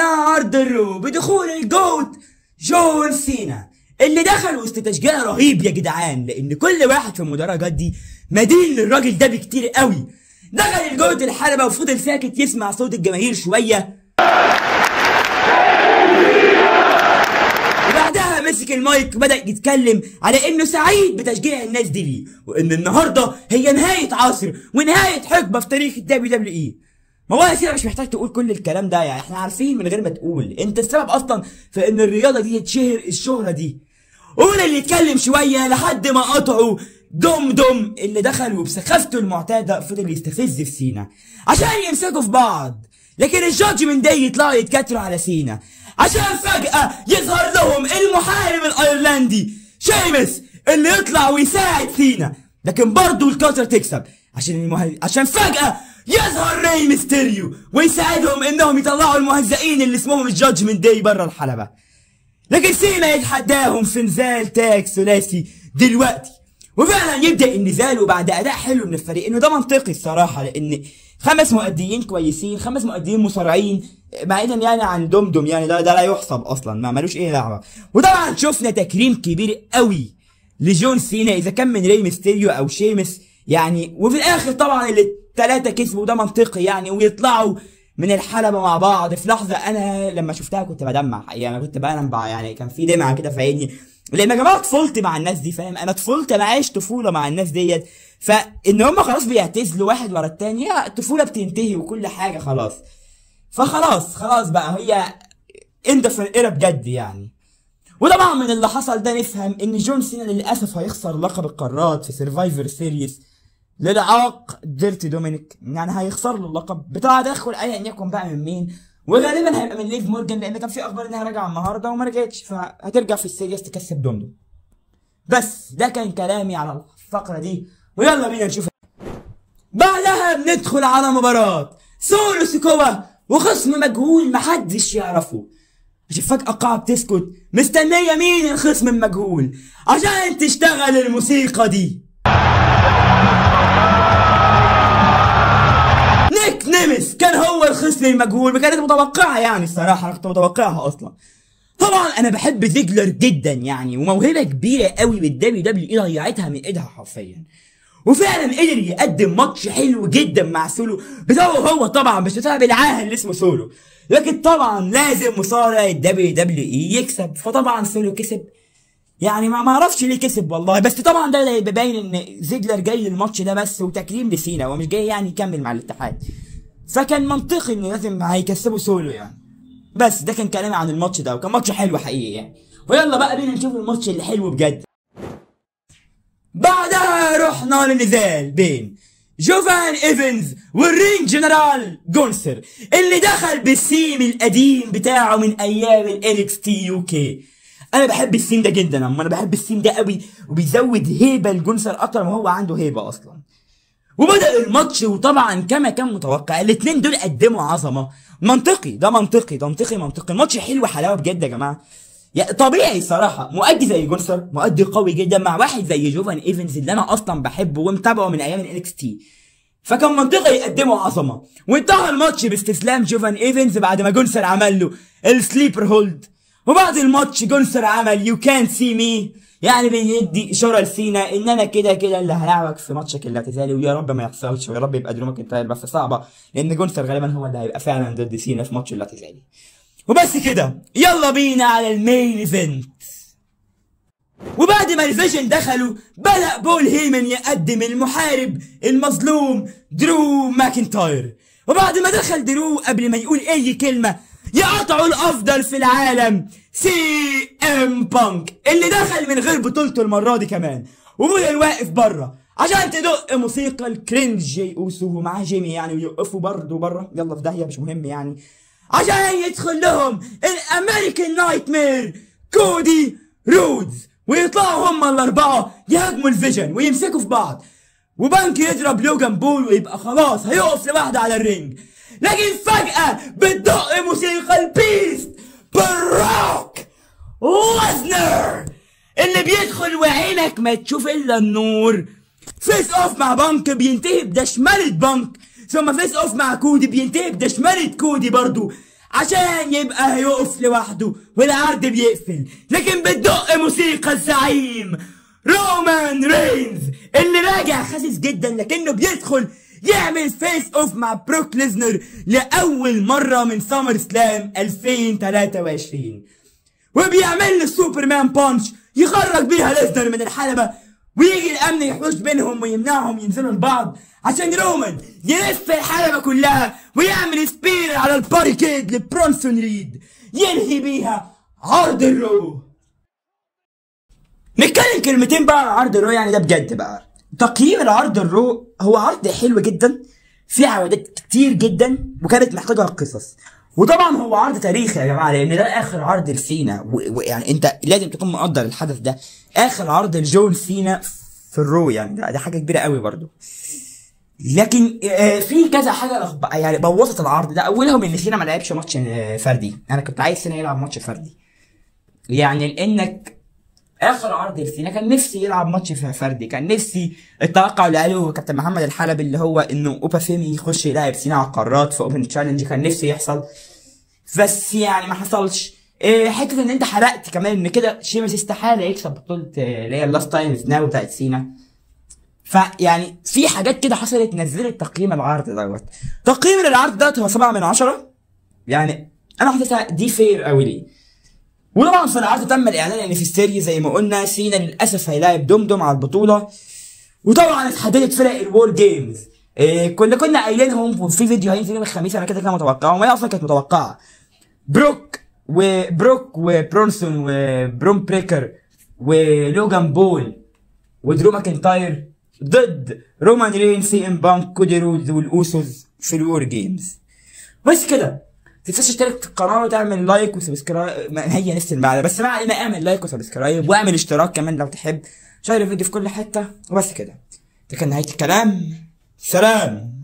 عرض الرو بدخول الجوت جون سينا اللي دخل وسط تشجيع رهيب يا جدعان، لان كل واحد في المدرجات دي مدين للراجل ده بكتير قوي. دخل الجوت الحلبة وفضل ساكت يسمع صوت الجماهير شوية، وبعدها مسك المايك بدأ يتكلم على انه سعيد بتشجيع الناس دي ليه، وان النهارده هي نهاية عصر ونهاية حقبة في تاريخ الدبليو دبليو اي. ما هو يا سيدي مش محتاج تقول كل الكلام ده، يعني احنا عارفين من غير ما تقول. انت السبب اصلا في ان الرياضة دي تشهر الشهرة دي. قول اللي يتكلم شوية لحد ما قطعوا دم اللي دخل وبسخافته المعتادة فضل يستفز في سينا عشان يمسكوا في بعض، لكن الجادجمنت داي يطلعوا يتكتروا على سينا عشان فجأة يظهر لهم المحارب الايرلندي شيمس اللي يطلع ويساعد سينا، لكن برضه الكاتر تكسب عشان فجأة يظهر ري ميستيريو ويساعدهم انهم يطلعوا المهزئين اللي اسمهم الجادجمنت داي بره الحلبة، لكن سينا يتحداهم في نزال تاج ثلاثي دلوقتي. وفعلا يبدأ النزال وبعد أداء حلو من الفريق، إنه ده منطقي الصراحة، لأن 5 مؤديين كويسين، 5 مؤديين مصارعين بعيدا يعني عن دمدم، يعني ده لا يحسب أصلا، ما ملوش إيه دعوة. وطبعا شفنا تكريم كبير قوي لجون سينا إذا كان من ري ميستيريو أو شيمس يعني، وفي الآخر طبعا اللي 3 كسبوا، ده منطقي يعني، ويطلعوا من الحلبة مع بعض. في لحظة أنا لما شفتها كنت بدمع حقيقة، أنا كنت بنام يعني، كان في دمعة كده في عيني، لان يا جماعه طفولتي مع الناس دي، فاهم؟ انا طفولتي، انا عايش طفوله مع الناس ديت، فان هم خلاص بيعتزلوا واحد ورا التاني، الطفوله بتنتهي وكل حاجه خلاص، فخلاص بقى هي انت في الايرا بجد يعني. وطبعا من اللي حصل ده نفهم ان جون سينا للاسف هيخسر لقب القارات في سرفايفر سيريس للعاق ديرتي دومينيك، يعني هيخسر له اللقب بتاع تدخل ايا يكن بقى من مين، وغالبا هيبقى من ليف مورجان، لان كان في اخبار انها راجعه النهارده وما رجعتش، فهترجع في السيريس تكسب دمدم. بس ده كان كلامي على الفقره دي، ويلا بينا نشوف. بعدها بندخل على مباراه سولو سيكوا وخصم مجهول محدش يعرفه. عشان فجأة القاعة بتسكت مستنية مين الخصم المجهول عشان تشتغل الموسيقى دي. نيك نيمس كان هو الخصم المجهول، وكانت متوقعة يعني الصراحة، أنا كنت متوقعها أصلا. طبعا أنا بحب زيجلر جدا يعني، وموهبة كبيرة قوي بالدبليو دبليو إي ضيعتها من إيدها حرفيا، وفعلا قدر يقدم ماتش حلو جدا مع سولو بتاعه هو طبعا، مش بتاع بالعاهه اللي اسمه سولو، لكن طبعا لازم مصارع الدبليو دبليو اي يكسب، فطبعا سولو كسب يعني، ما اعرفش ليه كسب والله، بس طبعا ده بيبين ان زيجلر جاي للماتش ده بس وتكريم لسينا، ومش جاي يعني يكمل مع الاتحاد، فكان منطقي انه لازم هيكسبوا سولو يعني. بس ده كان كلامي عن الماتش ده، وكان ماتش حلو حقيقي يعني. ويلا بقى بينا نشوف الماتش اللي حلو بجد. بعدها رحنا لنزال بين جوفان ايفنز والرينج جنرال جونسر اللي دخل بالسيم القديم بتاعه من ايام الانكس تي يو كي. انا بحب السيم ده جدا، انا بحب السيم ده قوي، وبيزود هيبه لجونسر اكتر ما هو عنده هيبه اصلا. وبدأ الماتش، وطبعا كما كان متوقع الاتنين دول قدموا عظمه. منطقي الماتش حلو حلاوه بجد يا جماعه، يعني طبيعي الصراحه. مؤدي زي جونسر مؤدي قوي جدا مع واحد زي جوفان ايفنز اللي انا اصلا بحبه ومتابعه من ايام الانكس تي، فكان منطقي يقدموا عظمه. وانتهى الماتش باستسلام جوفان ايفنز بعد ما جونسر عمل له السليبر هولد. وبعد الماتش جونسر عمل يو كان سي مي، يعني بيدي اشاره لسينا ان انا كده اللي هلاعبك في ماتشك الاعتزالي، ويا رب ما يحصلش، ويا رب يبقى درو ماكنتاير، بس صعبه لان جونسر غالبا هو اللي هيبقى فعلا ضد سينا في ماتش الاعتزالي. وبس كده يلا بينا على المين ايفنت. وبعد ما الفيجن دخلوا بدأ بول هيمن يقدم المحارب المظلوم درو ماكنتاير، وبعد ما دخل درو قبل ما يقول اي كلمة يقطعوا الافضل في العالم سي ام بانك اللي دخل من غير بطولته المرة دي كمان، وفضل واقف بره عشان تدق موسيقى الكرنج جي اوسو ومعاه جيمي يعني، ويوقفوا برضه بره، يلا في داهية مش مهم يعني، عشان يدخل لهم الامريكان نايت مير كودي رودز، ويطلعوا هم الاربعه يهاجموا الفيجن ويمسكوا في بعض، وبانك يضرب لوجان بول ويبقى خلاص هيقف لوحده على الرينج. لكن فجأة بتدق موسيقى البيست بروك ليزنر اللي بيدخل وعينك ما تشوف الا النور. فيس اوف مع بانك بينتهي بدشملة بانك، ثم فيس اوف مع كودي بينتهي بدشملة كودي برضو، عشان يبقى هيقف لوحده والعرض بيقفل، لكن بتدق موسيقى الزعيم رومان رينز اللي راجع خاسس جدا، لكنه بيدخل يعمل فيس اوف مع بروك ليزنر لأول مرة من سامر سلام 2023، وبيعمل له سوبرمان بانش يخرج بيها ليزنر من الحلبة، ويجي الامن يحوش بينهم ويمنعهم ينزلوا لبعض عشان رومان يلف الحلبة كلها ويعمل سبير على الباريكيد لبرونسون ريد ينهي بيها عرض الرو. نتكلم كلمتين بقى على عرض الرو، يعني ده بجد بقى تقييم العرض الرو. هو عرض حلو جدا فيه عودات كتير جدا وكانت محتاجة قصص، وطبعا هو عرض تاريخي يا جماعه لان ده اخر عرض لسينا، ويعني انت لازم تكون مقدر الحدث ده، اخر عرض لجون سينا في الرو، يعني ده حاجه كبيره قوي برضو. لكن في كذا حاجه يعني بوظت العرض ده، اولهم ان سينا ما لعبش ماتش فردي. انا كنت عايز سينا يلعب ماتش فردي، يعني لانك اخر عرض لسينا كان نفسي يلعب ماتش فردي. كان نفسي التوقع اللي قاله كابتن محمد الحلبي اللي هو انه اوبا فيمي يخش يلاعب سينا على القارات في اوبن تشالنج، كان نفسي يحصل بس يعني ما حصلش. حته ان انت حرقت كمان ان كده شيمس استحاله يكسب بطوله اللي هي اللاست تايم ناو بتاعت سينا. فيعني في حاجات كده حصلت نزلت تقييم العرض دوت. تقييم العرض دوت هو 7/10، يعني انا حاسسها دي فير قوي ليه. وطبعا في العرض تم الاعلان ان في السيريز زي ما قلنا سينا للاسف هيلاعب دمدم على البطوله، وطبعا اتحددت فرق الوور جيمز. كنا قايلينهم في فيديو هينزل يوم الخميس، انا كده متوقعهم وهي اصلا كانت متوقعه. بروك وبرونسون وبرون بريكر ولوجان بول ودرو ماكنتاير ضد رومان رين، سي ام بانك، كودي رودز والاوسوس في الوور جيمز. بس كده متنساش تشترك في القناه وتعمل لايك وسبسكرايب، هي نفس المعنى بس ما علينا، اعمل لايك وسبسكرايب واعمل اشتراك كمان لو تحب، شير الفيديو في كل حته. وبس كده، ده كان نهايه الكلام. سلام.